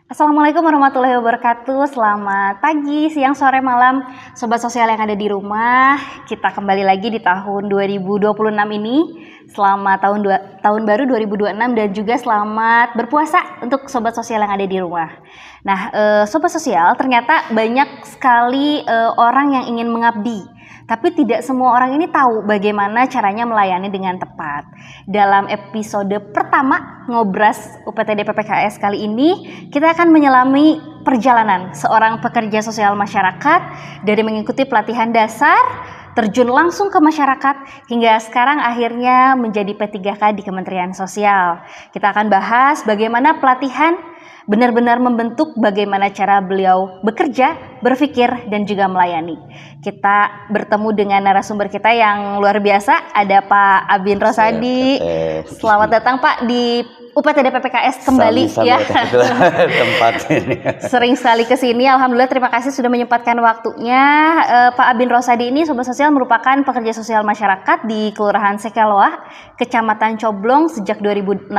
Assalamualaikum warahmatullahi wabarakatuh. Selamat pagi, siang, sore, malam, sobat sosial yang ada di rumah. Kita kembali lagi di tahun 2026 ini. Selamat tahun baru 2026 dan juga selamat berpuasa untuk sobat sosial yang ada di rumah. Nah, sobat sosial, ternyata banyak sekali orang yang ingin mengabdi. Tapi tidak semua orang ini tahu bagaimana caranya melayani dengan tepat. Dalam episode pertama Ngobras UPTD PPKS kali ini, kita akan menyelami perjalanan seorang pekerja sosial masyarakat dari mengikuti pelatihan dasar, terjun langsung ke masyarakat, hingga sekarang akhirnya menjadi P3K di Kementerian Sosial. Kita akan bahas bagaimana pelatihan benar-benar membentuk bagaimana cara beliau bekerja, berpikir, dan juga melayani. Kita bertemu dengan narasumber kita yang luar biasa, ada Pak Abin Rosadi. Selamat datang Pak di UPTD PPKS kembali ya. Tempat ini. Sering sekali ke sini. Alhamdulillah, terima kasih sudah menyempatkan waktunya. Pak Abin Rosadi ini sobat sosial merupakan pekerja sosial masyarakat di Kelurahan Sekeloa, Kecamatan Coblong sejak 2016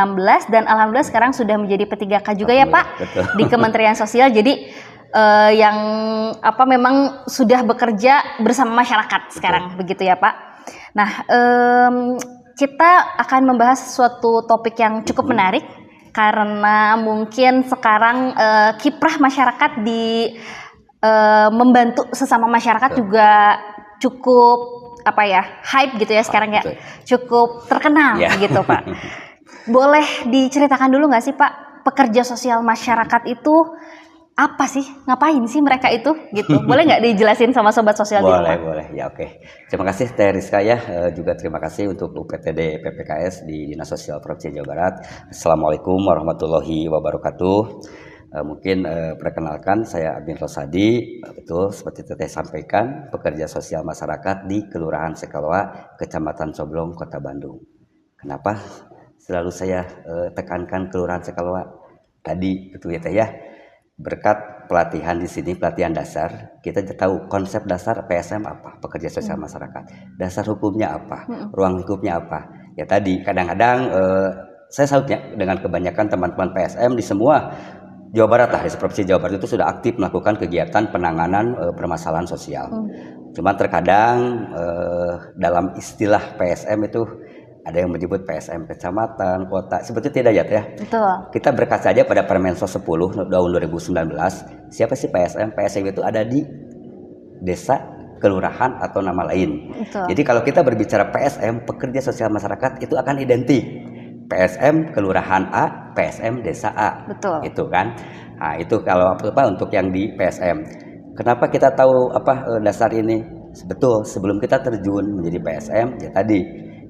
dan alhamdulillah sekarang sudah menjadi P3K juga ya Pak. Betul. Di Kementerian Sosial. Jadi yang memang sudah bekerja bersama masyarakat sekarang. Betul. Begitu ya Pak. Nah, kita akan membahas suatu topik yang cukup menarik karena mungkin sekarang kiprah masyarakat di membantu sesama masyarakat juga cukup hype gitu ya sekarang ya, cukup terkenal gitu Pak. Boleh diceritakan dulu nggak sih Pak, pekerja sosial masyarakat itu apa sih? Ngapain sih mereka itu? Gitu. Boleh nggak dijelasin sama sobat sosial di rumah? Boleh. Ya oke. Terima kasih Teh Rizka ya. Juga terima kasih untuk UPTD PPKS di Dinas Sosial Provinsi Jawa Barat. Assalamualaikum warahmatullahi wabarakatuh. Mungkin perkenalkan saya Abin Rosadi. Betul seperti Teteh sampaikan, pekerja sosial masyarakat di Kelurahan Sekeloa, Kecamatan Coblong, Kota Bandung. Kenapa selalu saya tekankan Kelurahan Sekeloa? Tadi betul ya Teh ya. Berkat pelatihan di sini, pelatihan dasar, kita tahu konsep dasar PSM apa, pekerja sosial masyarakat. Dasar hukumnya apa, ruang lingkupnya apa. Ya tadi, kadang-kadang saya salutnya dengan kebanyakan teman-teman PSM di semua Jawa Barat lah, di Provinsi Jawa Barat itu sudah aktif melakukan kegiatan penanganan permasalahan sosial. Cuman terkadang dalam istilah PSM itu ada yang menyebut PSM kecamatan, kota, sebetulnya tidak ya. Betul. Kita berkaca saja pada Permensos 10 tahun 2019. Siapa sih PSM? PSM itu ada di desa, kelurahan atau nama lain. Betul. Jadi kalau kita berbicara PSM, pekerja sosial masyarakat, itu akan identik. PSM kelurahan A, PSM desa A. Betul. Itu kan. Nah, itu kalau untuk yang di PSM. Kenapa kita tahu dasar ini? Betul, sebelum kita terjun menjadi PSM, ya tadi.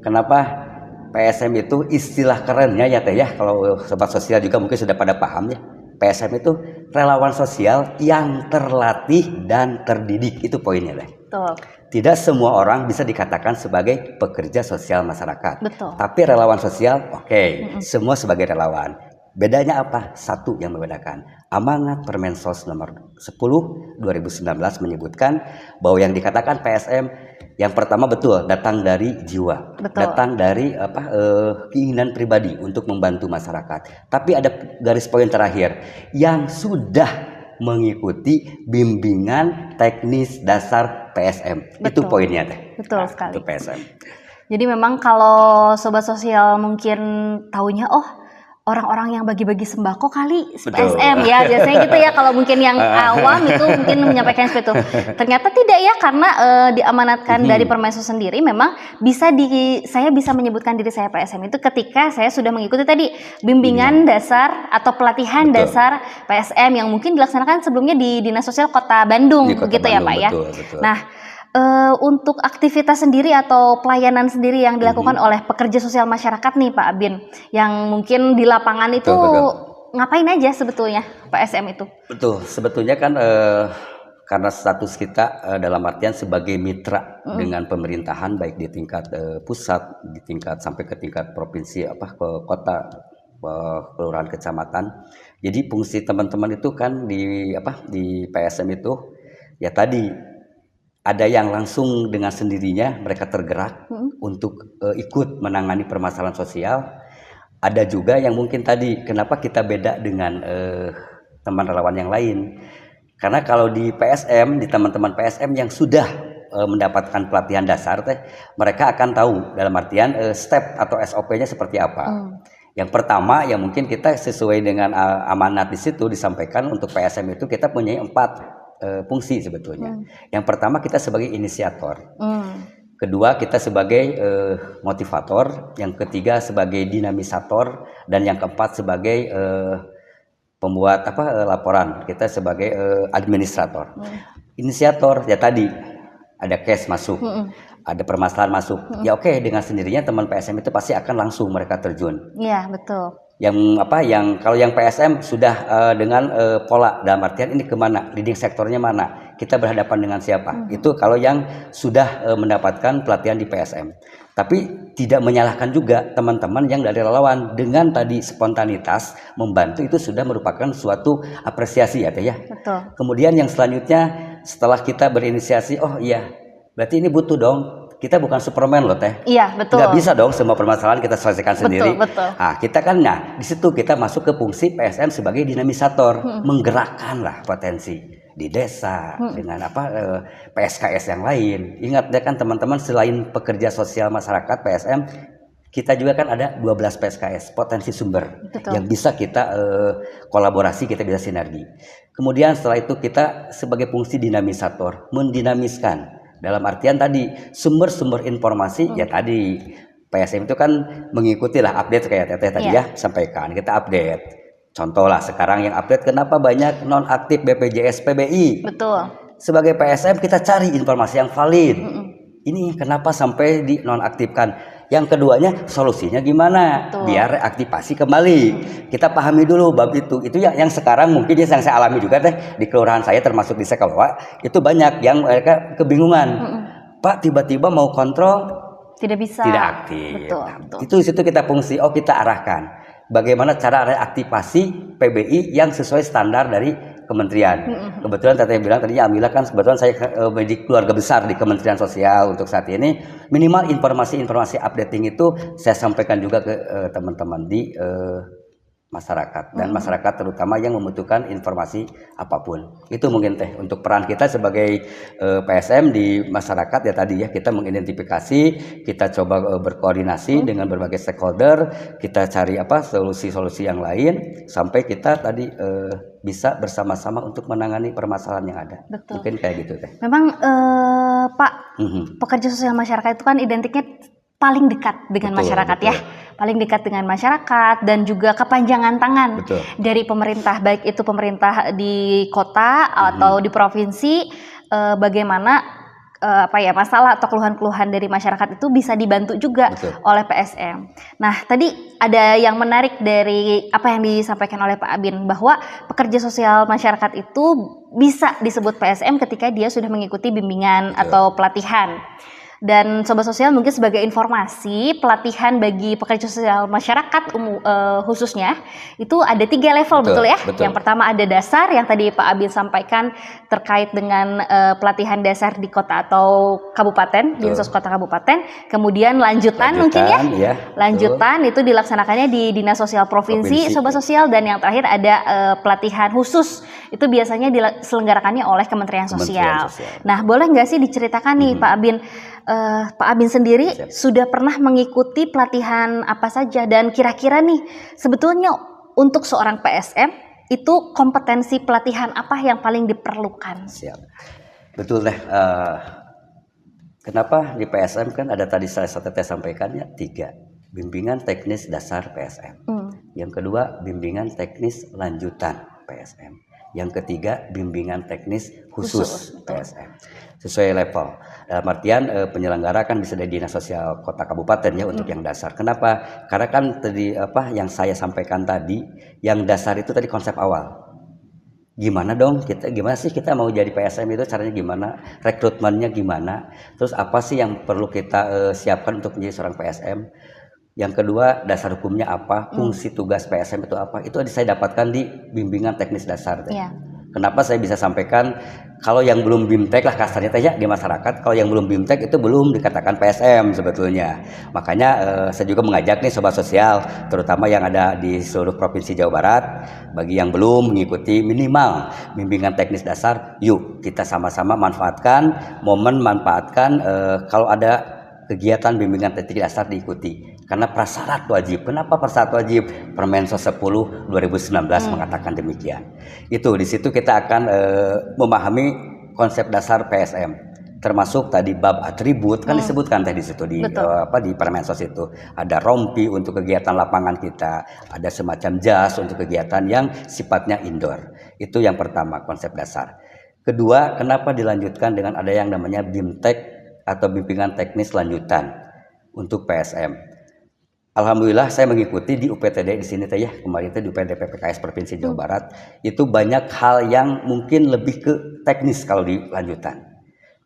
Kenapa PSM itu istilah kerennya ya Teh ya, kalau sobat sosial juga mungkin sudah pada paham ya. PSM itu relawan sosial yang terlatih dan terdidik, itu poinnya Teh. Betul. Tidak semua orang bisa dikatakan sebagai pekerja sosial masyarakat. Betul. Tapi relawan sosial, semua sebagai relawan. Bedanya apa? Satu yang membedakan. Amanat Permensos nomor 10 2019 menyebutkan bahwa yang dikatakan PSM yang pertama betul datang dari jiwa, datang dari keinginan pribadi untuk membantu masyarakat. Tapi ada garis poin terakhir yang sudah mengikuti bimbingan teknis dasar PSM. Betul. Itu poinnya Teh. Betul sekali. Itu PSM. Jadi memang kalau sobat sosial mungkin taunya orang-orang yang bagi-bagi sembako kali PSM ya, biasanya gitu ya kalau mungkin yang awam itu mungkin menyampaikan seperti itu. Ternyata tidak ya, karena diamanatkan dari Permensos sendiri memang saya bisa menyebutkan diri saya PSM itu ketika saya sudah mengikuti tadi bimbingan dasar atau pelatihan dasar PSM yang mungkin dilaksanakan sebelumnya di Dinas Sosial Kota Bandung, begitu ya Pak ya. Betul. Nah, untuk aktivitas sendiri atau pelayanan sendiri yang dilakukan oleh pekerja sosial masyarakat nih Pak Abin, yang mungkin di lapangan itu ngapain aja sebetulnya PSM itu? Betul, sebetulnya kan karena status kita dalam artian sebagai mitra dengan pemerintahan baik di tingkat pusat, di tingkat sampai ke tingkat provinsi ke kota, kelurahan, kecamatan. Jadi fungsi teman-teman itu kan di PSM itu ya tadi ada yang langsung dengan sendirinya mereka tergerak untuk ikut menangani permasalahan sosial. Ada juga yang mungkin tadi kenapa kita beda dengan teman relawan yang lain. Karena kalau di PSM, di teman-teman PSM yang sudah mendapatkan pelatihan dasar teh, mereka akan tahu dalam artian step atau SOP-nya seperti apa. Yang pertama yang mungkin kita sesuai dengan amanat di situ disampaikan untuk PSM itu kita punya 4 fungsi sebetulnya. Yang pertama kita sebagai inisiator. Kedua kita sebagai motivator, yang ketiga sebagai dinamisator, dan yang keempat sebagai pembuat laporan. Kita sebagai administrator. Inisiator ya tadi ada case masuk, ada permasalahan masuk. Ya oke, dengan sendirinya teman PSM itu pasti akan langsung mereka terjun. Iya, betul. Yang kalau yang PSM sudah dengan pola dalam artian ini kemana, leading sektornya mana, kita berhadapan dengan siapa. Itu kalau yang sudah mendapatkan pelatihan di PSM. Tapi tidak menyalahkan juga teman-teman yang dari relawan dengan tadi spontanitas membantu, itu sudah merupakan suatu apresiasi ya Teh ya. Betul. Kemudian yang selanjutnya setelah kita berinisiasi, oh iya berarti ini butuh dong. Kita bukan Superman loh Teh. Iya, betul. Nggak bisa dong semua permasalahan kita selesaikan sendiri. Betul. Nah, kita kan di situ kita masuk ke fungsi PSM sebagai dinamisator, menggerakkan lah potensi di desa dengan PSKS yang lain. Ingat deh kan teman-teman, selain pekerja sosial masyarakat PSM, kita juga kan ada 12 PSKS, potensi sumber. Betul. Yang bisa kita kolaborasi, kita bisa sinergi. Kemudian setelah itu kita sebagai fungsi dinamisator, mendinamiskan. Dalam artian tadi sumber-sumber informasi ya tadi PSM itu kan mengikuti lah update kayak Teteh tadi ya sampaikan, kita update. Contoh lah sekarang yang update kenapa banyak nonaktif BPJS PBI. Betul. Sebagai PSM kita cari informasi yang valid. Ini kenapa sampai dinonaktifkan? Yang keduanya solusinya gimana? Betul. Biar reaktivasi kembali. Kita pahami dulu bab itu. Itu yang sekarang mungkin yang saya alami juga Teh di kelurahan saya termasuk di Sekalwa, itu banyak yang mereka kebingungan. Pak tiba-tiba mau kontrol tidak bisa. Tidak aktif. Betul, nah, betul. Itu di situ kita fungsi. Kita arahkan. Bagaimana cara reaktivasi PBI yang sesuai standar dari kementerian. Kebetulan Teteh bilang tadi alhamdulillah kan kebetulan saya di keluarga besar di Kementerian Sosial untuk saat ini, minimal informasi-informasi updating itu saya sampaikan juga ke teman-teman di masyarakat, dan masyarakat terutama yang membutuhkan informasi apapun. Itu mungkin Teh untuk peran kita sebagai PSM di masyarakat ya tadi ya, kita mengidentifikasi, kita coba berkoordinasi dengan berbagai stakeholder, kita cari solusi-solusi yang lain sampai kita tadi bisa bersama-sama untuk menangani permasalahan yang ada. Betul. Mungkin kayak gitu Teh. Memang Pak, pekerja sosial masyarakat itu kan identiknya paling dekat dengan masyarakat ya. Paling dekat dengan masyarakat dan juga kepanjangan tangan dari pemerintah, baik itu pemerintah di kota atau di provinsi, bagaimana masalah atau keluhan-keluhan dari masyarakat itu bisa dibantu juga oleh PSM. Nah, tadi ada yang menarik dari apa yang disampaikan oleh Pak Abin, bahwa pekerja sosial masyarakat itu bisa disebut PSM ketika dia sudah mengikuti bimbingan atau pelatihan. Dan Sobat Sosial mungkin sebagai informasi, pelatihan bagi pekerja sosial masyarakat khususnya itu ada 3 level, betul ya? Yang pertama ada dasar yang tadi Pak Abin sampaikan terkait dengan pelatihan dasar di kota atau kabupaten, Dinsos Kota Kabupaten. Kemudian lanjutan mungkin ya, lanjutan itu dilaksanakannya di Dinas Sosial Provinsi, Sobat Sosial. Dan yang terakhir ada pelatihan khusus, itu biasanya diselenggarakannya oleh Kementerian Sosial. Nah, boleh nggak sih diceritakan nih Pak Abin, Pak Abin sendiri sudah pernah mengikuti pelatihan apa saja, dan kira-kira nih sebetulnya untuk seorang PSM itu kompetensi pelatihan apa yang paling diperlukan? Siap. Betul Teh. Kenapa di PSM kan ada tadi saya sampaikan ya 3. Bimbingan teknis dasar PSM. Yang kedua bimbingan teknis lanjutan PSM. Yang ketiga bimbingan teknis khusus PSM. Sesuai level. Dalam artian penyelenggara kan bisa dari Dinas Sosial Kota Kabupaten ya untuk yang dasar. Kenapa? Karena kan tadi yang saya sampaikan tadi, yang dasar itu tadi konsep awal. Gimana dong gimana sih kita mau jadi PSM itu, caranya gimana? Rekrutmennya gimana? Terus apa sih yang perlu kita siapkan untuk menjadi seorang PSM? Yang kedua, dasar hukumnya apa? Fungsi tugas PSM itu apa? Itu saya dapatkan di bimbingan teknis dasar. Kenapa saya bisa sampaikan kalau yang belum BIMTEK lah kasarnya teh ya di masyarakat, kalau yang belum BIMTEK itu belum dikatakan PSM sebetulnya. Makanya saya juga mengajak nih sobat sosial, terutama yang ada di seluruh provinsi Jawa Barat, bagi yang belum mengikuti minimal bimbingan teknis dasar, yuk kita sama-sama manfaatkan kalau ada kegiatan bimbingan teknik dasar diikuti karena prasyarat wajib. Kenapa prasyarat wajib? Permensos 10 2019 mengatakan demikian. Itu di situ kita akan memahami konsep dasar PSM, termasuk tadi bab atribut kan disebutkan tadi situ di di Permensos itu ada rompi untuk kegiatan lapangan kita, ada semacam jas untuk kegiatan yang sifatnya indoor. Itu yang pertama konsep dasar. Kedua, kenapa dilanjutkan dengan ada yang namanya BIMTEK atau bimbingan teknis lanjutan untuk PSM. Alhamdulillah saya mengikuti di UPTD di sini teh ya, kemarin itu di UPTD PPKS Provinsi Jawa Barat, itu banyak hal yang mungkin lebih ke teknis kalau di lanjutan.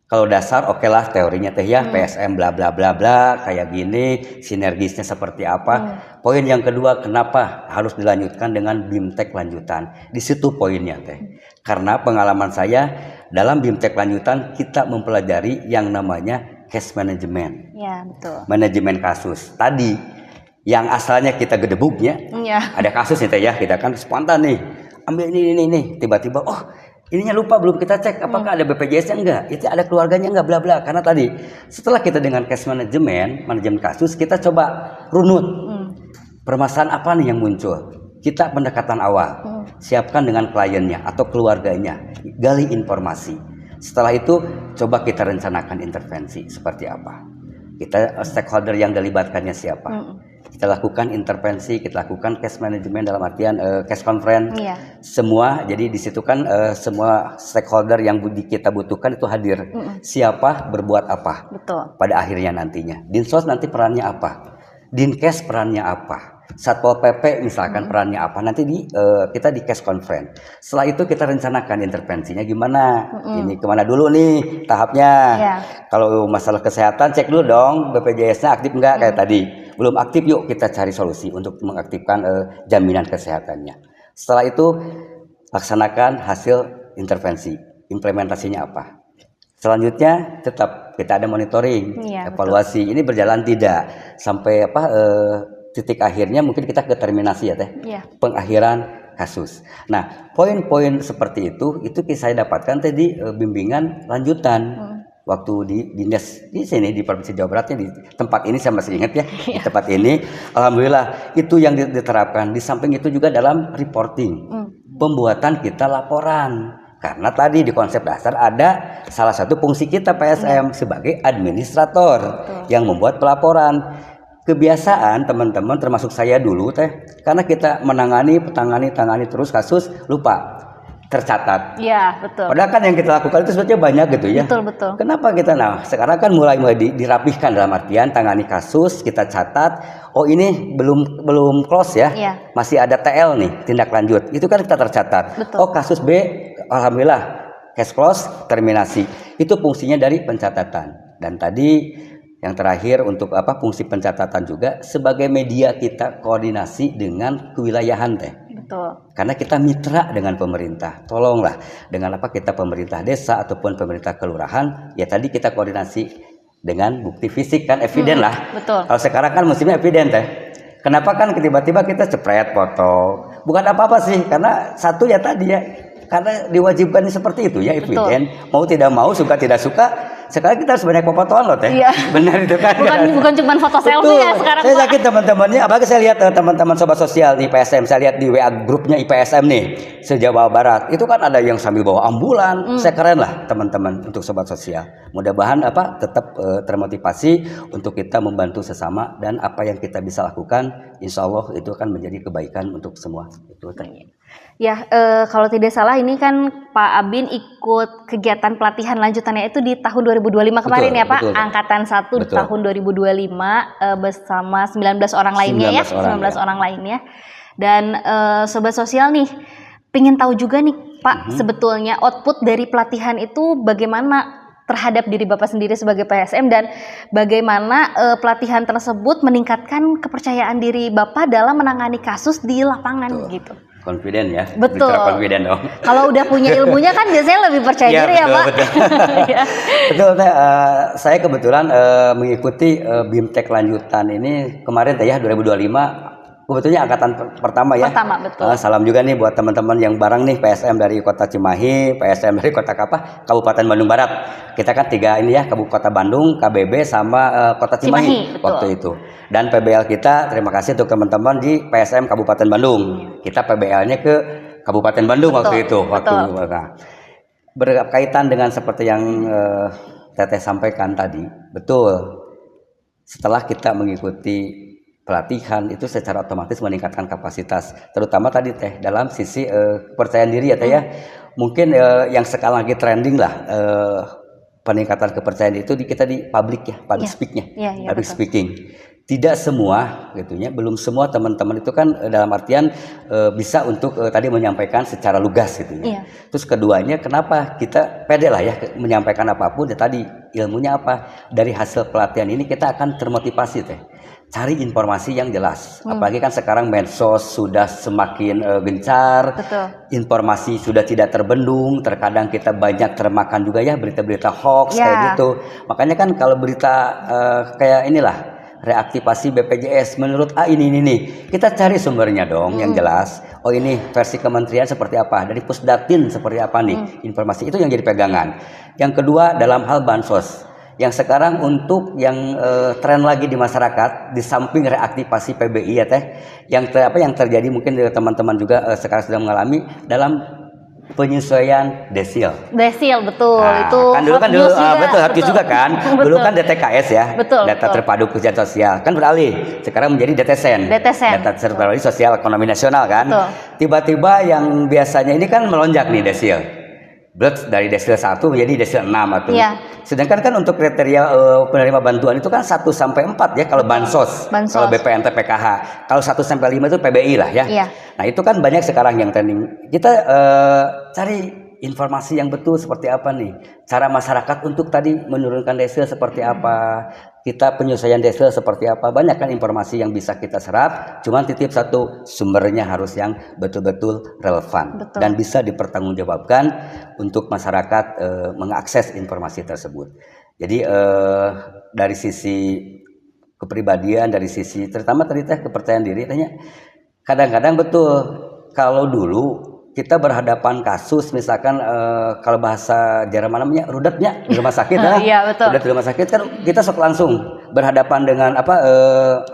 Kalau dasar oke lah teorinya teh ya, PSM bla bla bla bla kayak gini, sinergisnya seperti apa. Poin yang kedua, kenapa harus dilanjutkan dengan BIMTEK lanjutan? Di situ poinnya teh. Karena pengalaman saya dalam BIMTEK lanjutan kita mempelajari yang namanya case management. Ya, betul. Manajemen kasus. Tadi yang asalnya kita gedebuknya, ada kasus nih teh ya, kita kan spontan nih. Ambil ini, tiba-tiba ininya lupa belum kita cek apakah ada BPJS-nya enggak, itu ada keluarganya enggak, bla bla. Karena tadi setelah kita dengan case manajemen kasus, kita coba runut permasalahan apa nih yang muncul. Kita pendekatan awal, siapkan dengan kliennya atau keluarganya, gali informasi. Setelah itu coba kita rencanakan intervensi seperti apa. Kita stakeholder yang dilibatkannya siapa. Kita lakukan intervensi, kita lakukan case management dalam artian case conference, semua. Jadi di situ kan semua stakeholder yang kita butuhkan itu hadir. Siapa berbuat apa? Betul. Pada akhirnya nantinya. Dinsos nanti perannya apa? Dinkes perannya apa? Satpol PP misalkan perannya apa? Nanti kita di case conference. Setelah itu kita rencanakan intervensinya gimana? Ini kemana dulu nih tahapnya? Kalau masalah kesehatan cek dulu dong BPJS-nya aktif enggak kayak tadi. Belum aktif, yuk kita cari solusi untuk mengaktifkan jaminan kesehatannya. Setelah itu laksanakan hasil intervensi, implementasinya apa. Selanjutnya tetap kita ada monitoring, evaluasi. Ini berjalan tidak sampai titik akhirnya mungkin kita ke terminasi ya teh, pengakhiran kasus. Nah poin-poin seperti itu saya dapatkan tadi bimbingan lanjutan. Waktu di dinas di sini di Provinsi Jawa Baratnya di tempat ini saya masih ingat ya, di tempat ini alhamdulillah itu yang diterapkan. Di samping itu juga dalam reporting, pembuatan kita laporan. Karena tadi di konsep dasar ada salah satu fungsi kita PSM sebagai administrator yang membuat pelaporan. Kebiasaan teman-teman termasuk saya dulu teh, karena kita tangani terus kasus lupa tercatat. Iya, betul. Padahal kan yang kita lakukan itu sebetulnya banyak gitu ya. Betul. Kenapa kita sekarang kan mulai dirapihkan dalam artian tangani kasus, kita catat, ini belum close ya. Masih ada TL nih, tindak lanjut. Itu kan kita tercatat. Betul. Kasus B alhamdulillah case close, terminasi. Itu fungsinya dari pencatatan. Dan tadi yang terakhir untuk fungsi pencatatan juga sebagai media kita koordinasi dengan kewilayahan teh. Betul. Karena kita mitra dengan pemerintah, tolonglah dengan kita pemerintah desa ataupun pemerintah kelurahan, ya tadi kita koordinasi dengan bukti fisik kan, eviden lah. Betul. Kalau sekarang kan musimnya eviden teh. Kenapa kan tiba-tiba kita cepret foto? Bukan apa-apa sih, karena satu ya tadi ya, karena diwajibkan seperti itu ya eviden. Mau tidak mau, suka tidak suka. Sekarang kita harus banyak fotoan loh teh. Benar itu kan. Bukan cuma foto selfie ya sekarang. Saya yakin teman-temannya, apalagi saya lihat teman-teman sobat sosial di IPSM, saya lihat di WA grupnya IPSM nih se-Jawa Barat. Itu kan ada yang sambil bawa ambulan. Saya keren lah teman-teman untuk sobat sosial. Mudah-mudahan tetap termotivasi untuk kita membantu sesama dan apa yang kita bisa lakukan, insya Allah itu akan menjadi kebaikan untuk semua. Itu teh. Ya, kalau tidak salah ini kan Pak Abin ikut kegiatan pelatihan lanjutannya itu di tahun 2025 kemarin ya Pak, angkatan 1 di tahun 2025 bersama 19 orang lainnya 19 orang lainnya. Dan sobat sosial nih pengen tahu juga nih Pak, sebetulnya output dari pelatihan itu bagaimana terhadap diri Bapak sendiri sebagai PSM dan bagaimana pelatihan tersebut meningkatkan kepercayaan diri Bapak dalam menangani kasus di lapangan gitu. confident ya. Betul. Bicara confident dong. Kalau udah punya ilmunya kan biasanya lebih percaya diri ya, Pak. Betul. Betul teh. Saya kebetulan mengikuti BIMTEK lanjutan ini kemarin teh ya 2025. Kebetulannya angkatan pertama ya. Pertama, betul. Salam juga nih buat teman-teman yang bareng nih, PSM dari Kota Cimahi, PSM dari Kota Kabupaten Bandung Barat. Kita kan 3 ini ya, Kabupaten Bandung, KBB sama Kota Cimahi waktu itu. Dan PBL kita, terima kasih untuk teman-teman di PSM Kabupaten Bandung. Kita PBL-nya ke Kabupaten Bandung waktu itu. Nah, berkaitan dengan seperti yang Teteh sampaikan tadi, betul. Setelah kita mengikuti pelatihan itu secara otomatis meningkatkan kapasitas, terutama tadi teh dalam sisi kepercayaan diri ya teh ya. Mungkin yang sekarang lagi trending lah peningkatan kepercayaan itu kita di public ya, public speaknya, public speaking. Tidak semua gitunya, belum semua teman-teman itu kan dalam artian bisa untuk tadi menyampaikan secara lugas gitu ya. Terus keduanya kenapa kita pede lah ya menyampaikan apapun ya tadi ilmunya apa, dari hasil pelatihan ini kita akan termotivasi teh. Cari informasi yang jelas, apalagi kan sekarang medsos sudah semakin gencar, informasi sudah tidak terbendung, terkadang kita banyak termakan juga ya berita-berita hoax kayak gitu. Makanya kan kalau berita kayak inilah reaktivasi BPJS menurut ini, kita cari sumbernya dong yang jelas. Oh ini versi kementerian seperti apa, dari Pusdatin seperti apa nih informasi itu yang jadi pegangan. Yang kedua dalam hal bansos. Yang sekarang untuk yang tren lagi di masyarakat, di samping reaktivasi PBI ya teh, yang terjadi mungkin teman-teman juga sekarang sedang mengalami dalam penyesuaian desil. Desil betul. Nah, itu kan dulu betul hard juga kan. Dulu kan DTKS ya, data terpadu kesejahteraan sosial kan beralih sekarang menjadi DTSEN. Data terpadu sosial ekonomi nasional kan. Tiba-tiba yang biasanya ini kan melonjak nih desil. Dari desil 1 menjadi desil 6 atau. Sedangkan kan untuk kriteria penerima bantuan itu kan 1 sampai 4 ya kalau bansos. Kalau BPNT PKH. Kalau 1 sampai 5 itu PBI lah ya. Nah, itu kan banyak sekarang yang trending. Kita cari informasi yang betul seperti apa nih. Cara masyarakat untuk tadi menurunkan desil seperti apa. Kita penyesuaian desil seperti apa. Banyak kan informasi yang bisa kita serap. Cuman titip satu, sumbernya harus yang betul-betul relevan. Dan bisa dipertanggungjawabkan untuk masyarakat mengakses informasi tersebut. Jadi dari sisi kepribadian, dari sisi terutama tadi teh kepercayaan diri tanya. Kadang-kadang betul kalau dulu kita berhadapan kasus misalkan kalau bahasa Jerman namanya rudatnya di rumah sakit rudat di rumah sakit kan kita sok langsung berhadapan dengan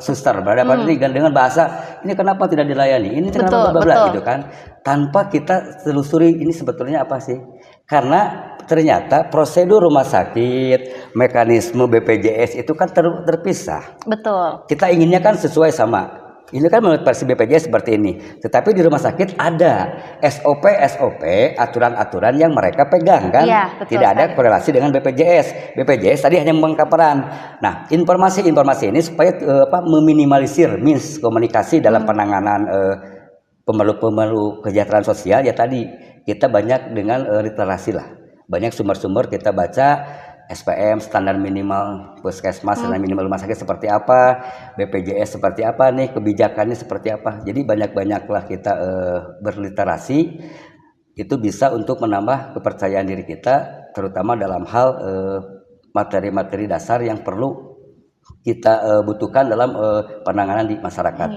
suster, berhadapan dengan bahasa ini kenapa tidak dilayani, ini kenapa bla gitu kan, tanpa kita telusuri ini sebetulnya apa sih, karena ternyata prosedur rumah sakit, mekanisme BPJS itu kan terpisah. Kita inginnya kan sesuai sama. Ini kan menurut versi BPJS seperti ini. Tetapi di rumah sakit ada SOP, aturan-aturan yang mereka pegang kan. Tidak ada korelasi dengan BPJS. BPJS tadi hanya membangkang peran. Nah, informasi-informasi ini supaya meminimalisir miskomunikasi dalam penanganan pemerlu kesejahteraan sosial ya tadi. Kita banyak dengan literasi lah. Banyak sumber-sumber kita baca. SPM, standar minimal puskesmas, standar minimal rumah sakit seperti apa, BPJS seperti apa nih, kebijakannya seperti apa. Jadi banyak-banyaklah kita berliterasi, itu bisa untuk menambah kepercayaan diri kita, terutama dalam hal materi-materi dasar yang perlu kita butuhkan dalam penanganan di masyarakat.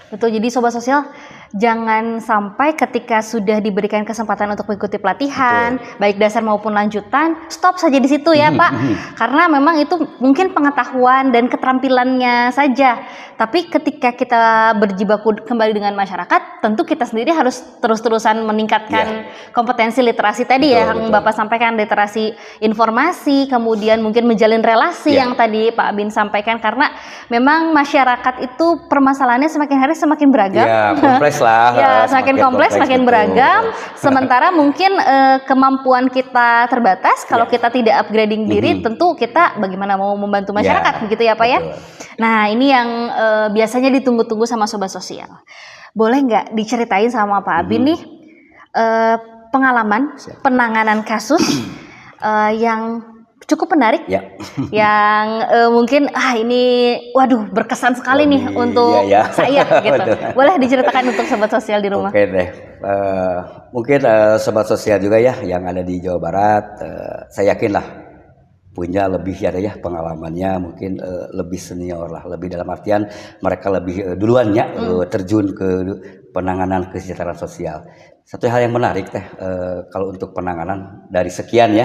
Betul, jadi Sobat Sosial jangan sampai ketika sudah diberikan kesempatan untuk mengikuti pelatihan, baik dasar maupun lanjutan, stop saja di situ ya Pak. Karena memang itu mungkin pengetahuan dan keterampilannya saja. Tapi ketika kita berjibaku kembali dengan masyarakat, tentu kita sendiri harus terus-terusan meningkatkan kompetensi literasi tadi yang Bapak sampaikan, literasi informasi, kemudian mungkin menjalin relasi yang tadi Pak Bin sampaikan, karena memang masyarakat itu permasalahannya semakin hari semakin beragam. Kompleks lah. Semakin kompleks, semakin beragam. Sementara mungkin kemampuan kita terbatas. Kalau kita tidak upgrading diri, tentu kita bagaimana mau membantu masyarakat, begitu ya Pak ya. Nah, ini yang biasanya ditunggu-tunggu sama Sobat Sosial. Boleh nggak diceritain sama Pak Abin nih pengalaman penanganan kasus yang cukup menarik Ya. yang mungkin ini waduh berkesan sekali nih untuk saya gitu. Boleh diceritakan untuk sobat sosial di rumah? Oke deh. Mungkin sobat sosial juga ya yang ada di Jawa Barat, saya yakin lah punya lebih ya pengalamannya mungkin lebih senior lah, lebih dalam artian mereka lebih duluan ya terjun ke penanganan kesejahteraan sosial. Satu hal yang menarik teh kalau untuk penanganan dari sekian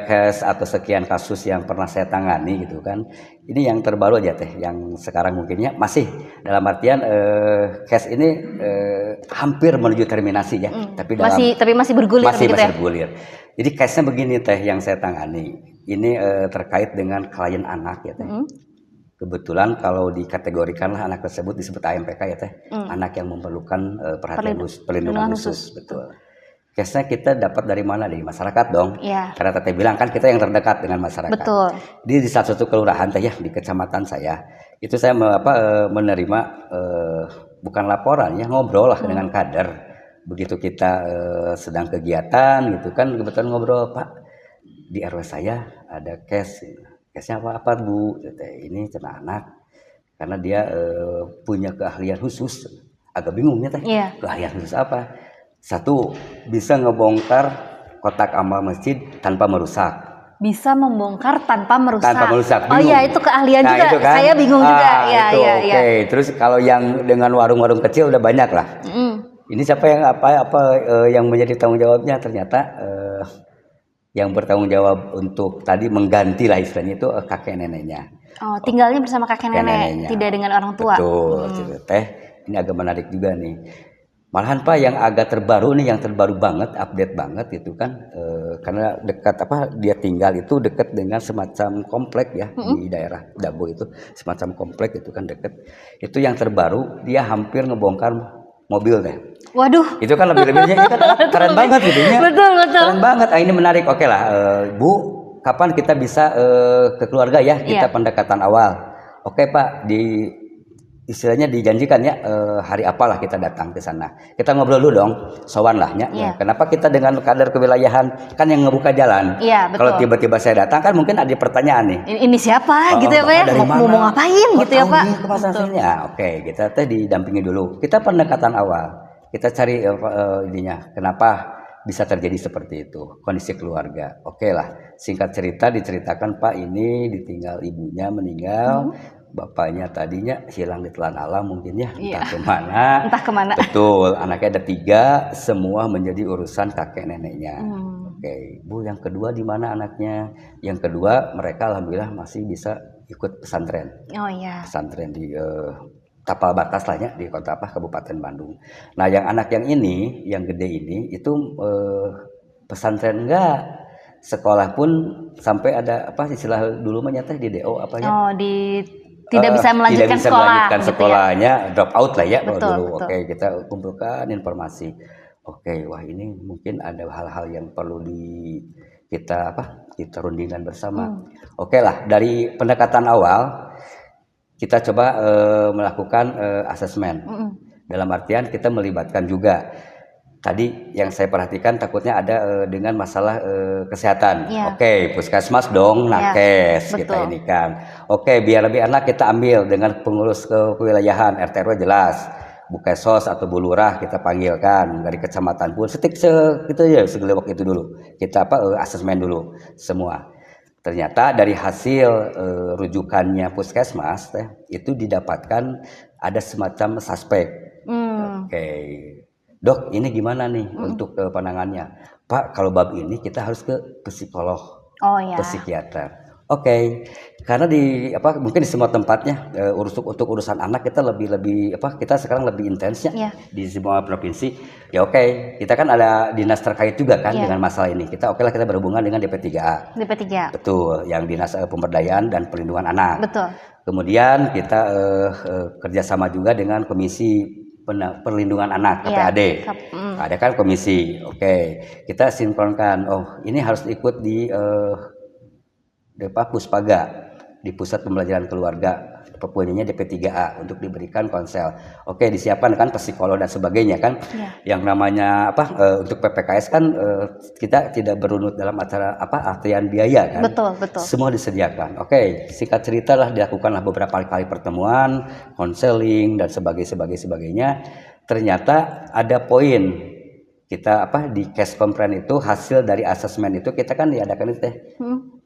case atau sekian kasus yang pernah saya tangani gitu kan, ini yang terbaru aja teh yang sekarang mungkinnya masih dalam artian case ini hampir menuju terminasi ya, tapi masih bergulir masih ya? bergulir. Jadi case-nya begini teh yang saya tangani. Ini terkait dengan klien anak ya teh. Kebetulan kalau dikategorikanlah anak tersebut disebut AMPK ya teh. Anak yang memerlukan perlindungan khusus. Betul. Case-nya kita dapat dari mana? Dari masyarakat dong. Ya. Karena teteh bilang kan kita yang terdekat dengan masyarakat. Betul. Di salah satu kelurahan teh ya di kecamatan saya. Itu saya menerima bukan laporan ya, ngobrol lah dengan kader. Begitu kita sedang kegiatan gitu kan, kebetulan ngobrol, Pak, di RW saya ada case-nya apa Bu? Ini cina anak karena dia punya keahlian khusus. Agak bingung ya teh. Keahlian khusus apa? Satu, bisa ngebongkar kotak amal masjid tanpa merusak. Bisa membongkar tanpa merusak. Bingung. Oh iya, itu keahlian juga. Itu kan? Saya bingung juga. Oke. Terus kalau yang dengan warung-warung kecil udah banyak lah. Ini siapa yang yang menjadi tanggung jawabnya? Ternyata yang bertanggung jawab untuk tadi mengganti lah istilahnya itu kakek neneknya. Oh, tinggalnya bersama kakek nenek, tidak dengan orang tua. Betul. Teh, ini agak menarik juga nih. Malahan Pak yang agak terbaru nih, yang terbaru banget, update banget gitu kan, karena dekat dia tinggal itu dekat dengan semacam komplek ya di daerah Dabo itu, semacam komplek itu kan dekat. Itu yang terbaru, dia hampir ngebongkar mobil deh. Waduh. Itu kan lebih-lebihnya kan keren banget gitu ya. Betul. Keren banget. Ini menarik. Oke lah, Bu, kapan kita bisa ke keluarga ya? Kita pendekatan awal. Oke Pak, istilahnya dijanjikan ya hari apalah kita datang ke sana. Kita ngobrol dulu dong, sowan lah ya. Kenapa kita dengan kader kewilayahan kan yang ngebuka jalan. Kalau tiba-tiba saya datang kan mungkin ada pertanyaan nih. Ini siapa gitu ya Pak ya? Mau ngapain gitu ya Pak? Oke, kita didampingi dulu. Kita pendekatan awal. Kita cari ininya. Kenapa bisa terjadi seperti itu? Kondisi keluarga. Oke lah, singkat cerita diceritakan Pak ini ditinggal ibunya meninggal. Bapaknya tadinya hilang di telan alam mungkin ya, entah kemana. Betul, anaknya ada 3, semua menjadi urusan kakek neneknya. Oke, Bu, yang kedua di mana anaknya? Yang kedua mereka alhamdulillah masih bisa ikut pesantren. Oh iya. Pesantren di tapal batas lah ya di kota Kabupaten Bandung. Nah, yang anak yang ini, yang gede ini itu pesantren enggak. Sekolah pun sampai ada istilah dulu teh di DO tidak bisa melanjutkan sekolahnya gitu ya? Drop out lah ya betul. Oke, kita kumpulkan informasi. Oke, wah ini mungkin ada hal-hal yang perlu kita rundingkan bersama. Oke lah, dari pendekatan awal kita coba melakukan asesmen. Dalam artian kita melibatkan juga tadi yang saya perhatikan takutnya ada dengan masalah kesehatan. Oke, puskesmas dong, nakes kita ini kan. Oke, biar lebih enak kita ambil dengan pengurus kewilayahan, RT RW jelas. Bukesos atau Bu Lurah kita panggilkan, dari kecamatan pun segelewak itu dulu. Kita asesmen dulu semua. Ternyata dari hasil rujukannya puskesmas itu didapatkan ada semacam suspek. Oke. Dok, ini gimana nih untuk penanganannya? Pak, kalau bab ini kita harus ke psikolog, psikiater. Oke, karena mungkin di semua tempatnya untuk urusan anak kita lebih kita sekarang lebih intensnya di semua provinsi. Ya oke, kita kan ada dinas terkait juga kan dengan masalah ini. Kita kita berhubungan dengan DP3A. Betul, yang dinas pemberdayaan dan perlindungan anak. Betul. Kemudian kita kerjasama juga dengan komisi perlindungan anak KPAD. Ada kan komisi. Oke, kita sinkronkan. Oh, ini harus ikut di Puspaga, di Pusat Pembelajaran Keluarga punyanya DP3A untuk diberikan konsel. Oke, disiapkan kan psikolog dan sebagainya kan. Yang namanya untuk PPKS kan kita tidak berunut dalam acara artian biaya kan. Betul. Semua disediakan. Oke, singkat cerita lah dilakukanlah beberapa kali pertemuan, konseling dan sebagainya. Ternyata ada poin kita di case conference itu hasil dari asesmen itu kita kan diadakan itu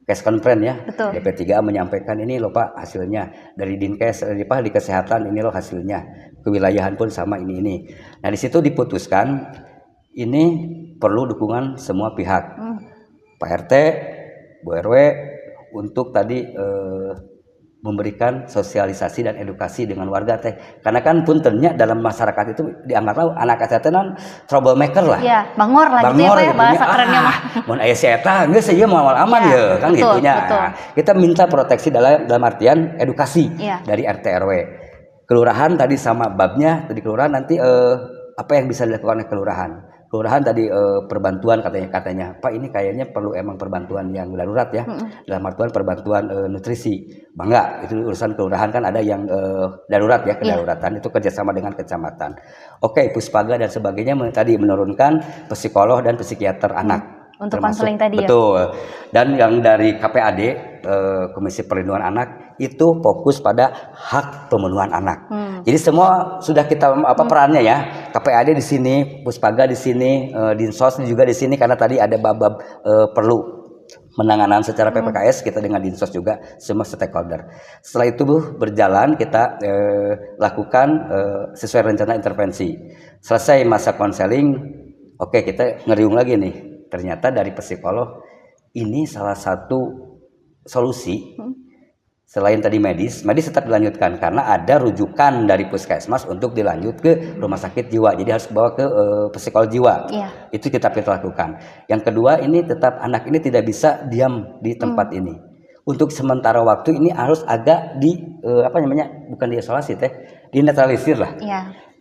case conference ya. Betul. DP3A menyampaikan ini loh Pak hasilnya dari Dinkes di kesehatan ini loh hasilnya, kewilayahan pun sama ini. Nah di situ diputuskan ini perlu dukungan semua pihak, Pak RT, Bu RW untuk tadi memberikan sosialisasi dan edukasi dengan warga teh, karena kan puntennya dalam masyarakat itu dianggap anak kesehatan troublemaker lah. Iya, bangor lah gitu ya Pak, bahasa kerennya mah. Mun aya si eta geus ieu moal aman ya kan betul, gitunya. Betul. Nah, kita minta proteksi dalam artian edukasi dari RT RW. Kelurahan tadi sama babnya tadi kelurahan nanti apa yang bisa dilakukan oleh kelurahan. Kelurahan tadi perbantuan katanya Pak ini kayaknya perlu emang perbantuan yang darurat ya, dalam artian perbantuan nutrisi. Bangga itu urusan kelurahan kan ada yang darurat ya, kedaruratan itu kerjasama dengan kecamatan. Oke, Puspaga dan sebagainya tadi menurunkan psikolog dan psikiater anak untuk konseling tadi betul. Dan yang dari KPAD Komisi Perlindungan Anak itu fokus pada hak pemenuhan anak. Jadi semua sudah kita perannya ya. KPAD di sini, Puspaga di sini, Dinsos juga di sini karena tadi ada bab-bab perlu penanganan secara PPKS kita dengan Dinsos juga semua stakeholder. Setelah itu berjalan kita lakukan sesuai rencana intervensi. Selesai masa konseling, oke kita ngeriung lagi nih. Ternyata dari psikolog ini salah satu solusi selain tadi medis tetap dilanjutkan karena ada rujukan dari puskesmas untuk dilanjut ke rumah sakit jiwa, jadi harus bawa ke psikolog jiwa. Itu kita lakukan. Yang kedua ini tetap anak ini tidak bisa diam di tempat ini untuk sementara waktu ini harus agak di bukan diisolasi dinetralisir lah,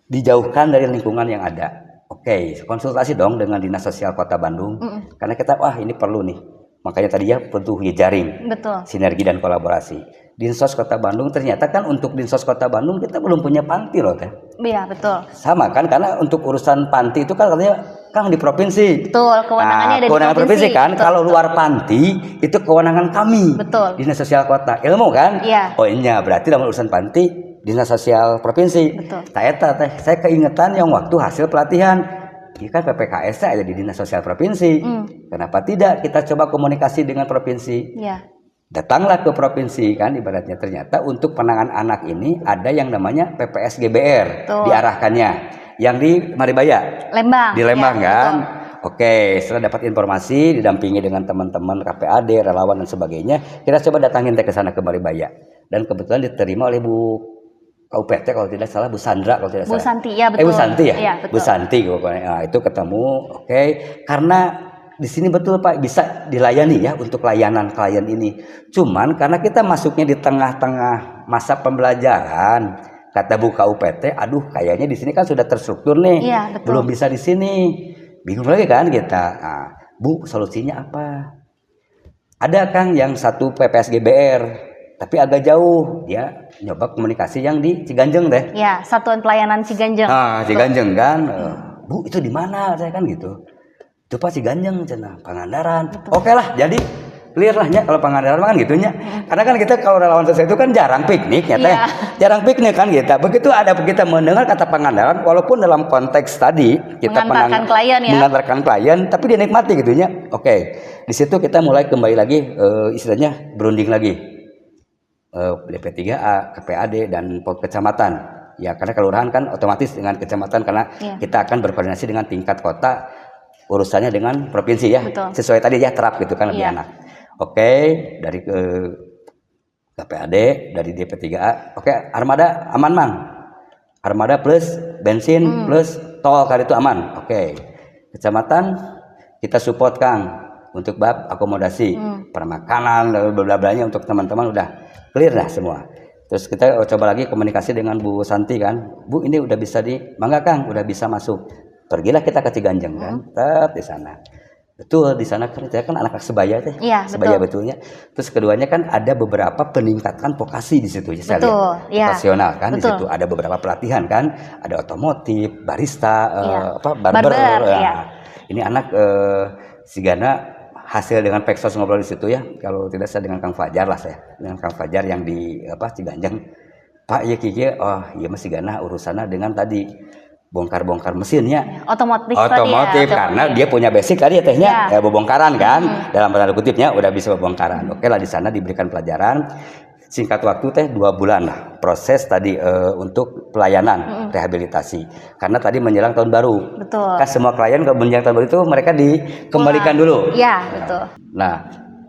dijauhkan dari lingkungan yang ada. Oke, konsultasi dong dengan Dinas Sosial Kota Bandung karena kita ini perlu nih, makanya tadi ya butuh jaring, sinergi dan kolaborasi. Dinsos Kota Bandung ternyata kan untuk Dinsos Kota Bandung kita belum punya panti loh teh. Iya betul. Sama kan karena untuk urusan panti itu kan katanya Kang di provinsi. Betul, kewenangannya ada kewenangan di provinsi kan. Kalau luar panti itu kewenangan kami. Betul. Dinas Sosial Kota, ilmu kan? Iya. Oh iya berarti dalam urusan panti Dinas Sosial Provinsi. Betul. Saya keingetan yang waktu hasil pelatihan. Ini kan PPKS ada di Dinas Sosial Provinsi. Kenapa tidak kita coba komunikasi dengan provinsi? Datanglah ke provinsi kan ibaratnya, ternyata untuk penanganan anak ini ada yang namanya PPS GBR diarahkannya yang di Maribaya. Di Lembang kan. Betul. Oke, setelah dapat informasi didampingi dengan teman-teman KPAD, relawan dan sebagainya, kita coba datangin ke sana ke Maribaya. Dan kebetulan diterima oleh Bu KUPT kalau tidak salah, Bu Sandra kalau tidak salah. Bu Santi ya betul. Bu Santi ya? Ya, betul. Bu Santi pokoknya. Nah, itu ketemu, oke. Karena di sini betul Pak bisa dilayani ya untuk layanan klien ini. Cuman karena kita masuknya di tengah-tengah masa pembelajaran, kata Bu KUPT, aduh kayaknya di sini kan sudah terstruktur nih. Iya, betul. Belum bisa di sini. Bingung lagi kan kita. Nah, Bu, solusinya apa? Ada Kang yang satu PPS GBR tapi agak jauh, dia nyoba komunikasi yang di Ciganjeng deh. Ya, Satuan Pelayanan Ciganjeng. Ciganjeng kan, Bu itu di mana? Saya kan gitu. Itu Pak Ciganjeng, cenah Pangandaran. Oke lah, jadi clear lah ya kalau Pangandaran kan gitunya. Karena kan kita kalau relawan sosial itu kan jarang piknik ya teh. Jarang piknik kan kita. Begitu ada kita mendengar kata Pangandaran, walaupun dalam konteks tadi kita mengantarkan klien, tapi dinikmati gitunya. Oke, di situ kita mulai kembali lagi istilahnya berunding lagi. DP3A, KPAD dan kecamatan. Ya karena kelurahan kan otomatis dengan kecamatan karena kita akan berkoordinasi dengan tingkat kota, urusannya dengan provinsi ya. Betul. Sesuai tadi ya terap gitu kan lebih enak. Oke, dari KPAD, dari DP3A. Oke, armada aman Mang. Armada plus bensin plus tol kali itu aman. Oke. Kecamatan kita support Kang untuk bab akomodasi, permakanan, bla-bla-blanya untuk teman-teman udah clear dah semua. Terus kita coba lagi komunikasi dengan Bu Santi kan, Bu ini udah bisa mangga Kang, udah bisa masuk. Pergilah kita ke Ciganjeng kan, tetap di sana. Betul, di sana kan saya kan anak-anak sebaya teh. Iya, Sebaya betul. betulnya. Terus keduanya kan ada beberapa peningkatan vokasi di situ ya saya lihat. Betul, iya. Vokasional kan di Betul. situ ada beberapa pelatihan kan, ada otomotif, barista, Iya. barber. Barber, Ya. iya. Ini anak Sigana hasil dengan Peksos ngobrol di situ ya. Kalau tidak saya dengan Kang Fajar lah saya. Dengan Kang Fajar yang di Ciganjang. Pak ya kiki, oh iya masih Sigana urusannya dengan tadi bongkar-bongkar mesinnya. Otomotif Karena dia punya basic tadi ya tehnya Ya. bebongkaran kan dalam tanda kutipnya udah bisa bebongkaran. Oke lah di sana diberikan pelajaran singkat waktu 2 bulan lah proses tadi untuk pelayanan rehabilitasi karena tadi menjelang tahun baru. Betul. Kan semua klien kalau menjelang tahun baru itu mereka dikembalikan dulu. Iya, betul. Nah,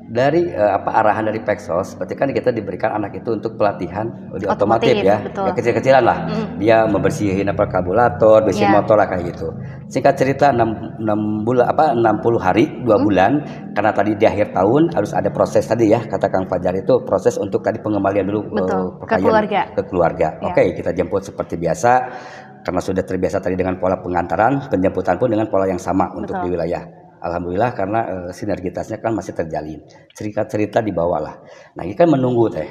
dari arahan dari Peksos, berarti kan kita diberikan anak itu untuk pelatihan di otomotif ya, betul. ya kecil-kecilan lah. Dia membersihin karburator, bersihin motor lah kayak gitu. Singkat cerita 60 hari 2 bulan karena tadi di akhir tahun harus ada proses tadi ya kata Kang Fajar itu proses untuk tadi pengembalian dulu ke keluarga. Ya. Oke, kita jemput seperti biasa karena sudah terbiasa tadi dengan pola pengantaran, penjemputan pun dengan pola yang sama untuk di wilayah. Alhamdulillah karena sinergitasnya kan masih terjalin. Cerita-cerita dibawalah. Nah ini kan menunggu teh.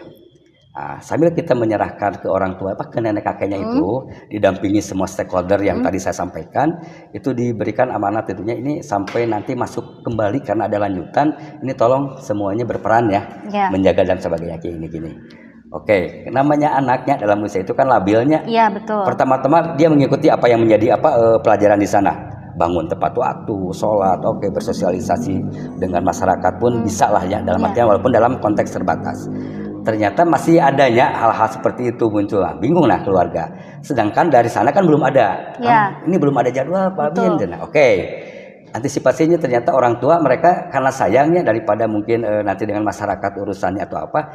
Nah, sambil kita menyerahkan ke orang tua, ke nenek kakeknya itu, didampingi semua stakeholder yang tadi saya sampaikan, itu diberikan amanat tentunya ini sampai nanti masuk kembali karena ada lanjutan. Ini tolong semuanya berperan ya, menjaga dan sebagainya gini. Oke, namanya anaknya dalam usia itu kan labilnya. Iya betul. Pertama-tama dia mengikuti apa yang menjadi pelajaran di sana. Bangun tepat waktu, sholat, bersosialisasi dengan masyarakat pun bisa lah ya dalam artian walaupun dalam konteks terbatas. Ternyata masih adanya hal-hal seperti itu muncul, bingung lah keluarga. Sedangkan dari sana kan belum ada, ini belum ada jadwal Pak Bin. Antisipasinya ternyata orang tua mereka karena sayangnya daripada mungkin nanti dengan masyarakat urusannya atau apa,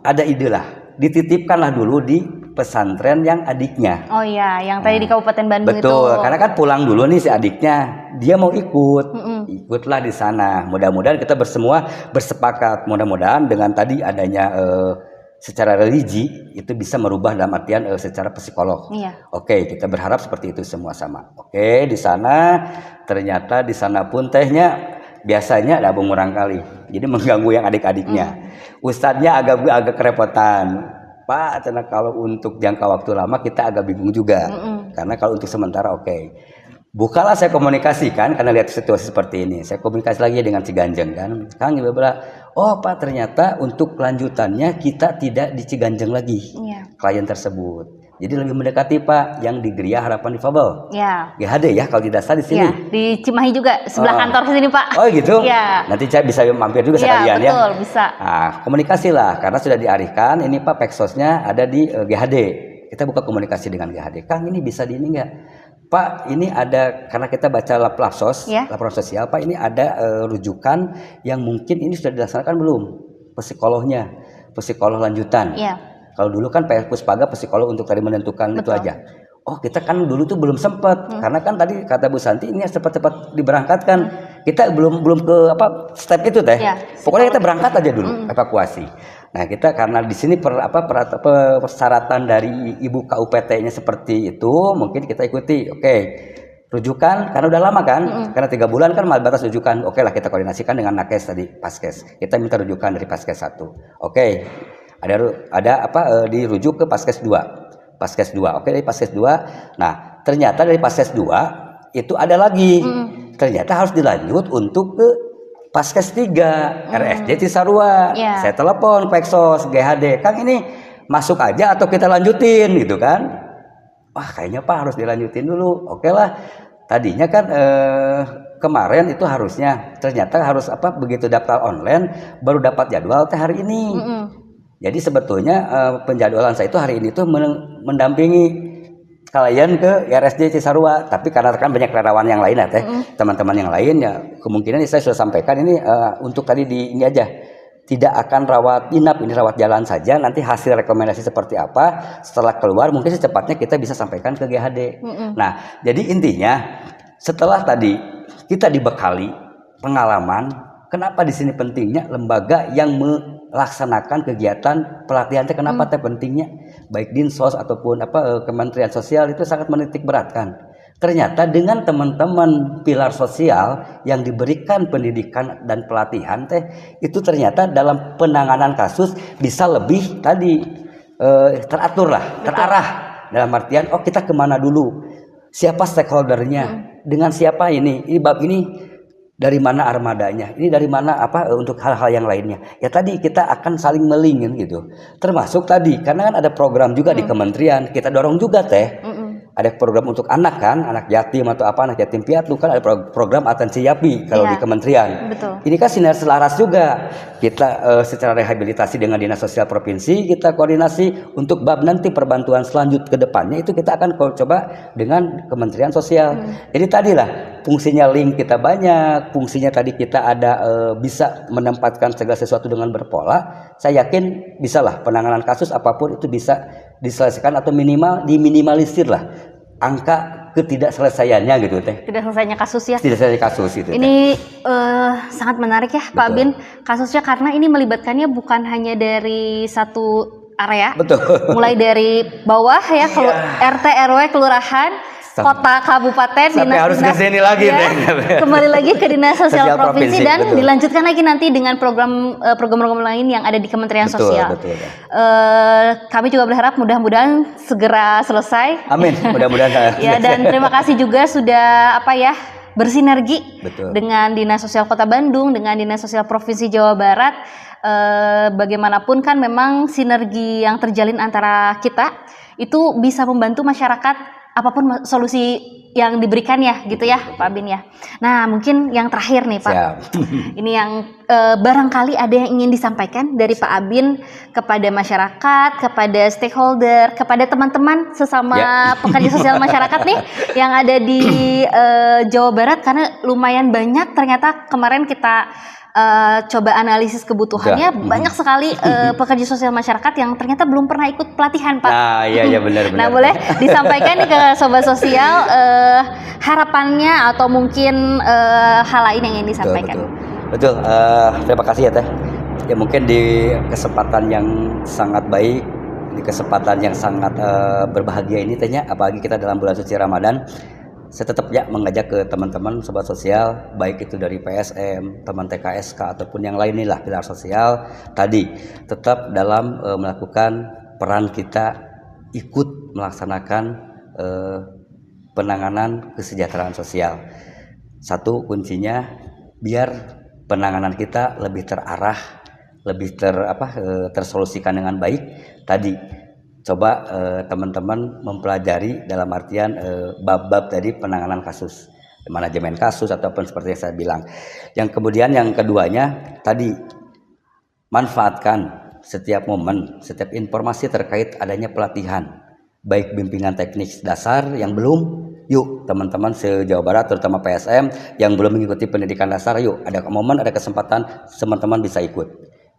ada ide lah, dititipkanlah dulu di pesantren yang adiknya. Oh iya, yang tadi di Kabupaten Bandung itu. Betul, karena kan pulang dulu nih si adiknya, dia mau ikutlah di sana. Mudah-mudahan kita semua bersepakat, mudah-mudahan dengan tadi adanya secara religi itu bisa merubah dalam artian secara psikolog. Iya. Oke, kita berharap seperti itu semua sama. Oke, di sana ternyata di sana pun tehnya biasanya ada murang kali, jadi mengganggu yang adik-adiknya. Ustadznya agak kerepotan. Pak, kalau untuk jangka waktu lama kita agak bingung juga. Karena kalau untuk sementara bukalah saya komunikasikan karena lihat situasi seperti ini. Saya komunikasi lagi dengan Ciganjeng kan. Kang beberapa, oh Pak ternyata untuk kelanjutannya kita tidak di Ciganjeng lagi. Klien tersebut. Jadi lebih mendekati Pak yang di Gria Harapan Difabel. Ya. GHD ya kalau tidak salah di sini. Ya, di Cimahi juga sebelah kantor sini Pak. Oh gitu. Ya. Nanti saya bisa mampir juga sekalian ya. Betul, bisa. Nah, komunikasi lah karena sudah diarihkan. Ini Pak Peksosnya ada di GHD. Kita buka komunikasi dengan GHD. Kang ini bisa di ini nggak? Pak ini ada karena kita baca laporan sosial. Pak ini ada rujukan yang mungkin ini sudah dilaksanakan belum? Psikolog lanjutan. Iya. Kalau dulu kan PS Puspaga psikolog untuk tadi menentukan itu aja. Oh kita kan dulu tuh belum sempat karena kan tadi kata Bu Santi ini cepat-cepat diberangkatkan. Kita belum ke step itu teh. Pokoknya kita berangkat aja dulu evakuasi. Nah kita karena di sini persyaratan dari ibu KUPT-nya seperti itu mungkin kita ikuti. Rujukan karena udah lama kan, karena 3 bulan kan batas rujukan. Lah kita koordinasikan dengan Nakes tadi Paskes. Kita minta rujukan dari Paskes 1. Ada dirujuk ke Paskes 2. Dari Paskes 2. Nah, ternyata dari Paskes 2 itu ada lagi. Ternyata harus dilanjut untuk ke Paskes 3, RSJ Cisarua. Saya telepon Peksos, GHD, Kang ini masuk aja atau kita lanjutin gitu kan? Wah, kayaknya Pak harus dilanjutin dulu. Lah. Tadinya kan kemarin itu harusnya ternyata harus begitu daftar online baru dapat jadwal hari ini. Jadi sebetulnya penjadwalan saya itu hari ini tuh mendampingi klien ke RSJ Cisarua, tapi karena kan banyak relawan yang lain teman-teman yang lain ya kemungkinan saya sudah sampaikan ini untuk tadi ini aja tidak akan rawat inap, ini rawat jalan saja. Nanti hasil rekomendasi seperti apa setelah keluar mungkin secepatnya kita bisa sampaikan ke GHD. Nah, jadi intinya setelah tadi kita dibekali pengalaman, kenapa di sini pentingnya lembaga yang melaksanakan kegiatan pelatihan kenapa pentingnya baik Dinsos ataupun Kementerian Sosial itu sangat menitik beratkan Ternyata dengan teman-teman pilar sosial yang diberikan pendidikan dan pelatihan teh, itu ternyata dalam penanganan kasus bisa lebih tadi teratur lah, terarah, dalam artian oh kita kemana dulu, siapa stakeholdernya, dengan siapa ini bab ini dari mana armadanya, ini dari mana apa untuk hal-hal yang lainnya. Ya tadi kita akan saling melingin gitu. Termasuk tadi karena kan ada program juga di kementerian, kita dorong juga teh. Ada program untuk anak kan, anak yatim atau apa, anak yatim piatu kan ada program atensi yapi kalau di kementerian. Betul. Ini kan sinergi selaras juga. Kita secara rehabilitasi dengan Dinas Sosial Provinsi, kita koordinasi untuk bab nanti perbantuan selanjut ke depannya itu kita akan coba dengan Kementerian Sosial. Jadi tadilah fungsinya link kita banyak, fungsinya tadi kita ada bisa menempatkan segala sesuatu dengan berpola. Saya yakin bisalah penanganan kasus apapun itu bisa diselesaikan atau minimal diminimalisir lah angka ketidakselesaiannya gitu teh. Tidak selesainya kasus ya. Tidak selesai kasus itu. Ini sangat menarik ya Pak Bin kasusnya karena ini melibatkannya bukan hanya dari satu area. Betul. Mulai dari bawah ya RT RW kelurahan, kota, kabupaten, sampai harus ke sini lagi ya, kembali lagi ke Dinas Sosial Provinsi dan dilanjutkan lagi nanti dengan program-program lain yang ada di Kementerian Sosial. Kami juga berharap mudah-mudahan segera selesai. Amin, mudah-mudahan. Ya, dan terima kasih juga sudah bersinergi dengan Dinas Sosial Kota Bandung, dengan Dinas Sosial Provinsi Jawa Barat. Bagaimanapun kan memang sinergi yang terjalin antara kita itu bisa membantu masyarakat apapun solusi yang diberikan ya gitu ya Pak Bin ya. Nah mungkin yang terakhir nih Pak. Siap. Ini yang barangkali ada yang ingin disampaikan dari Pak Abin kepada masyarakat, kepada stakeholder, kepada teman-teman sesama pekerja sosial masyarakat nih yang ada di Jawa Barat karena lumayan banyak ternyata kemarin kita coba analisis kebutuhannya banyak sekali pekerja sosial masyarakat yang ternyata belum pernah ikut pelatihan Pak. Nah iya benar. Nah boleh disampaikan nih ke sobat sosial harapannya atau mungkin hal lain yang ingin disampaikan. Betul. Terima kasih ya Teh. Ya mungkin di kesempatan yang sangat baik, di kesempatan yang sangat berbahagia ini Tehnya, apalagi kita dalam bulan suci Ramadan. Saya tetap ya mengajak ke teman-teman sobat sosial, baik itu dari PSM, teman TKSK ataupun yang lain lah pilar sosial tadi, tetap dalam melakukan peran kita ikut melaksanakan penanganan kesejahteraan sosial. Satu kuncinya biar penanganan kita lebih terarah, lebih tersolusikan dengan baik. Tadi coba teman-teman mempelajari dalam artian bab-bab tadi penanganan kasus, manajemen kasus ataupun seperti yang saya bilang. Yang kemudian yang keduanya tadi manfaatkan setiap momen, setiap informasi terkait adanya pelatihan, baik bimbingan teknik dasar yang belum, yuk teman-teman se-Jawa Barat terutama PSM yang belum mengikuti pendidikan dasar, yuk ada momen, ada kesempatan teman-teman bisa ikut.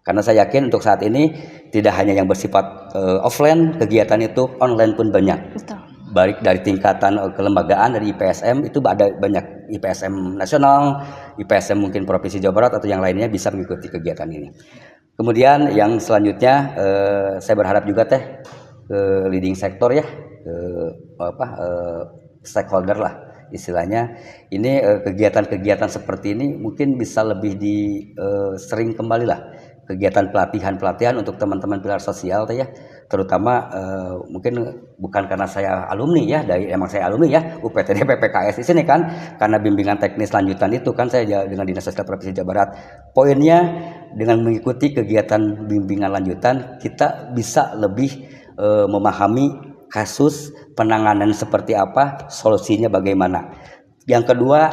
Karena saya yakin untuk saat ini tidak hanya yang bersifat offline, kegiatan itu online pun banyak. Betul. Baik dari tingkatan kelembagaan dari IPSM itu ada banyak, IPSM nasional, IPSM mungkin Provinsi Jawa Barat atau yang lainnya bisa mengikuti kegiatan ini. Kemudian yang selanjutnya saya berharap juga Teh ke leading sektor ya, stakeholder lah istilahnya. Ini kegiatan-kegiatan seperti ini mungkin bisa lebih sering kembali lah. Kegiatan pelatihan untuk teman-teman pilar sosial ya, terutama mungkin bukan karena saya alumni ya, emang saya alumni ya UPTD PPKS di sini kan, karena bimbingan teknis lanjutan itu kan saya dengan Dinas Sosial Provinsi Jawa Barat. Poinnya dengan mengikuti kegiatan bimbingan lanjutan kita bisa lebih memahami kasus, penanganan seperti apa, solusinya bagaimana. Yang kedua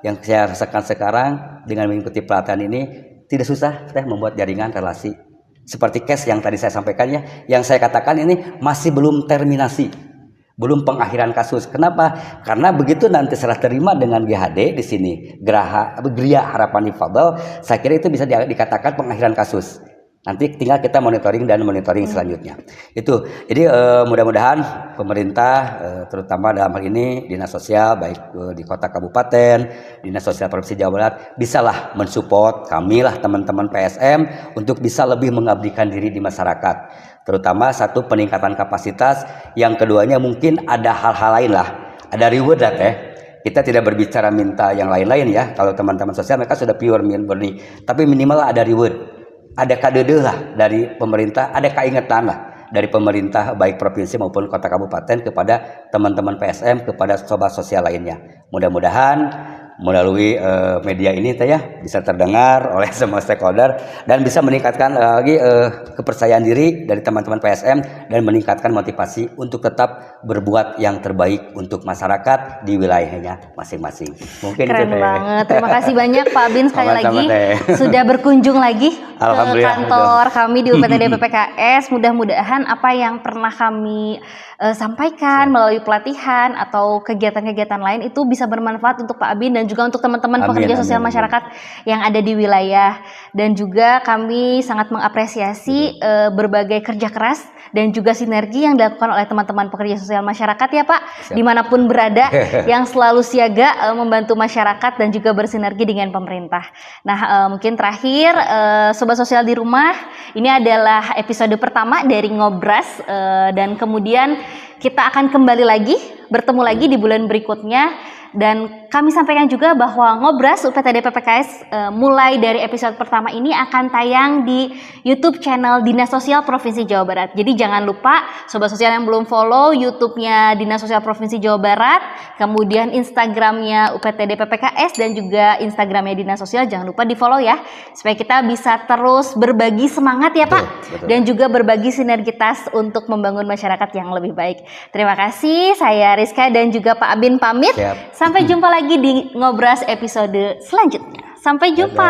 yang saya rasakan sekarang dengan mengikuti pelatihan ini, tidak susah Teh membuat jaringan relasi. Seperti case yang tadi saya sampaikan ya, yang saya katakan ini masih belum terminasi, belum pengakhiran kasus. Kenapa? Karena begitu nanti serah terima dengan GHD di sini, Gria Harapan Difabel, saya kira itu bisa dikatakan pengakhiran kasus. Nanti tinggal kita monitoring selanjutnya. Itu. Jadi mudah-mudahan pemerintah terutama dalam hal ini Dinas Sosial baik di kota kabupaten, Dinas Sosial Provinsi Jawa Barat bisalah mensupport kami lah teman-teman PSM untuk bisa lebih mengabdikan diri di masyarakat. Terutama satu peningkatan kapasitas, yang keduanya mungkin ada hal-hal lain lah. ada reward lah teh. Kita tidak berbicara minta yang lain-lain ya. Kalau teman-teman sosial mereka sudah pure murni, tapi minimal ada reward, ada kadede lah dari pemerintah, ada keingetan lah dari pemerintah baik provinsi maupun kota kabupaten kepada teman-teman PSM, kepada sobat sosial lainnya. Mudah-mudahan melalui media ini teh ya bisa terdengar oleh semua stakeholder dan bisa meningkatkan lagi kepercayaan diri dari teman-teman PSM dan meningkatkan motivasi untuk tetap berbuat yang terbaik untuk masyarakat di wilayahnya masing-masing. Mungkin keren itu, banget. Terima kasih banyak Pak Bin sekali Sama-sama, lagi Teh. sudah berkunjung lagi ke Alhamdulillah, kantor kami di UPTD PPKS. Mudah-mudahan apa yang pernah kami sampaikan melalui pelatihan atau kegiatan-kegiatan lain itu bisa bermanfaat untuk Pak Abin dan juga untuk teman-teman pekerja sosial masyarakat yang ada di wilayah. Dan juga kami sangat mengapresiasi berbagai kerja keras dan juga sinergi yang dilakukan oleh teman-teman pekerja sosial masyarakat ya Pak, dimanapun berada, yang selalu siaga membantu masyarakat dan juga bersinergi dengan pemerintah. Nah mungkin terakhir Sobat Sosial di rumah, ini adalah episode pertama dari Ngobras dan kemudian kita akan kembali lagi, bertemu lagi di bulan berikutnya. Dan kami sampaikan juga bahwa Ngobras UPTD PPKS mulai dari episode pertama ini akan tayang di YouTube channel Dinas Sosial Provinsi Jawa Barat. Jadi jangan lupa Sobat Sosial yang belum follow YouTube-nya Dinas Sosial Provinsi Jawa Barat, kemudian Instagram-nya UPTD PPKS dan juga Instagram-nya Dinas Sosial, jangan lupa di follow ya, supaya kita bisa terus berbagi semangat ya Pak, betul. Dan juga berbagi sinergitas untuk membangun masyarakat yang lebih baik. Terima kasih, saya Rizka dan juga Pak Abin pamit. Sampai jumpa lagi di Ngobras episode selanjutnya. Sampai jumpa.